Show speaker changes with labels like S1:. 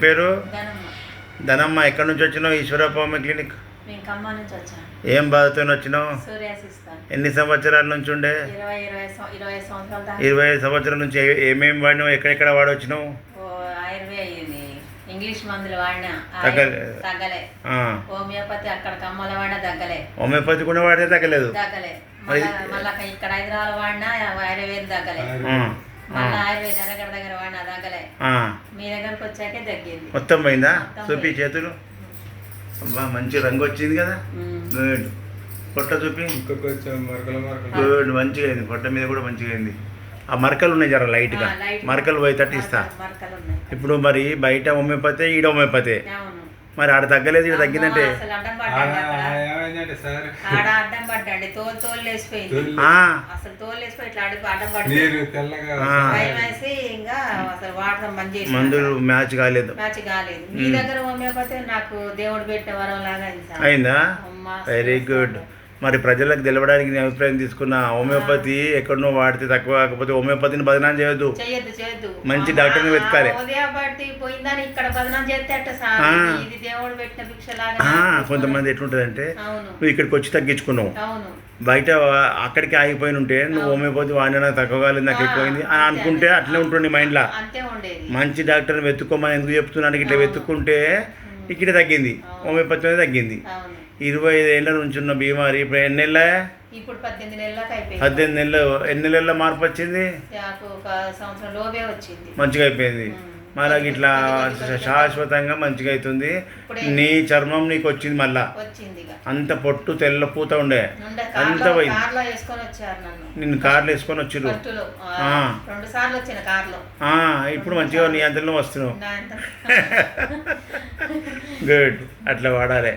S1: పేరు?
S2: ధనమ్మ.
S1: ధనమ్మ. ఎక్కడి నుంచి వచ్చినావు? ఈశ్వరప్ప క్లినిక్.
S2: మేము ఖమ్మం నుంచి వచ్చాను.
S1: ఏం బాధతో వచ్చినావు?
S2: సూర్యాసిస్ తో.
S1: ఎన్ని సంవత్సరాల నుంచి ఉండే?
S2: 20 సంవత్సరాల దాకా.
S1: 25 సంవత్సరాల నుంచి ఏమేమి వాడినావు? ఎక్కడెక్కడ వాడొచ్చినావు?
S2: ఆయుర్వేద ఇంగ్లీష్ మందులు వాడినా తగ్గలే. హోమియోపతి అక్కడ ఖమ్మంలో వాడినా తగ్గలే.
S1: హోమియోపతి కూడా వాడితే తగ్గలేదు.
S2: మళ్ళా ఇక్కడ హైదరాబాద్ వాడినా ఆయుర్వేదం తగ్గలే. మళ్ళీ ఆయుర్వేద ఎర్రగడ్డ దగ్గర వాడినా తగ్గలే. మీ దగ్గరకు వచ్చాకే తగ్గింది.
S1: మొత్తం పోయిందా? చూపి చేతులు. అమ్మా మంచి రంగు వచ్చింది కదా. గుడ్. పొట్ట చూపి. గుడ్. మంచిగా అయింది. పొట్ట మీద కూడా మంచిగా అయింది. ఆ మరకలు ఉన్నాయి జర లైట్గా. మరకలు పోయి తట్టిస్తా. ఇప్పుడు మరి బయట హోమియోపతి, ఈడ హోమియోపతి. మరి ఆడ తగ్గలేదు, ఇక్కడ తగ్గిందంటే
S2: అడ్డం పడ్డాండి. తోలు లేసిపోయింది. అసలు తోలు లేసిపోయి ఇట్లా అడ్డం పడ్డాడు. ఇంకా అసలు వాడటం
S1: మందులు మ్యాచ్ కాలేదు.
S2: మీ దగ్గర హోమియోపతి నాకు దేవుడు పెట్టిన వరం లాగా
S1: అయిందా? Very good. మరి ప్రజలకు తెలవడానికి నేను అభిప్రాయం తీసుకున్న హోమియోపతి ఎక్కడనో వాడితే తక్కువ, కాకపోతే హోమియోపతిని బదనాం చేయొద్దు. మంచి డాక్టర్ని వెతకాలి. కొంతమంది ఎట్లుంటదంటే నువ్వు ఇక్కడికి వచ్చి తగ్గించుకున్నావు, బయట అక్కడికి ఆగిపోయి ఉంటే నువ్వు హోమియోపతి వాడినా తక్కువ కాలేదు, నాకు ఎక్కువైంది అని అనుకుంటే అట్లే ఉంటుంది మైండ్లో. మంచి డాక్టర్ని వెతుక్కోమని ఎందుకు చెప్తున్నాను? ఇట్లా వెతుక్కుంటే ఇక్కడ తగ్గింది, హోమియోపతి మీద తగ్గింది. 25 ఏళ్ళ నుంచి ఉన్న బీమారి ఇప్పుడు ఎన్ని నెలల?
S2: ఇప్పుడు 18 నెలలకు అయిపోయింది.
S1: 18 నెలలు. ఎన్ని నెలల మార్పు వచ్చింది? మంచిగా అయిపోయింది. మళ్ళీ ఇట్లా శాశ్వతంగా మంచిగా అవుతుంది. నీ చర్మం నీకు వచ్చింది మళ్ళా. అంత పొట్టు తెల్ల పూత ఉండే అంత పోయింది. నిన్ను కార్లో వేసుకొని వచ్చిర్రు. ఇప్పుడు మంచిగా నీ అంతలో వస్తున్నావు. గుడ్. అట్లా వాడాలి.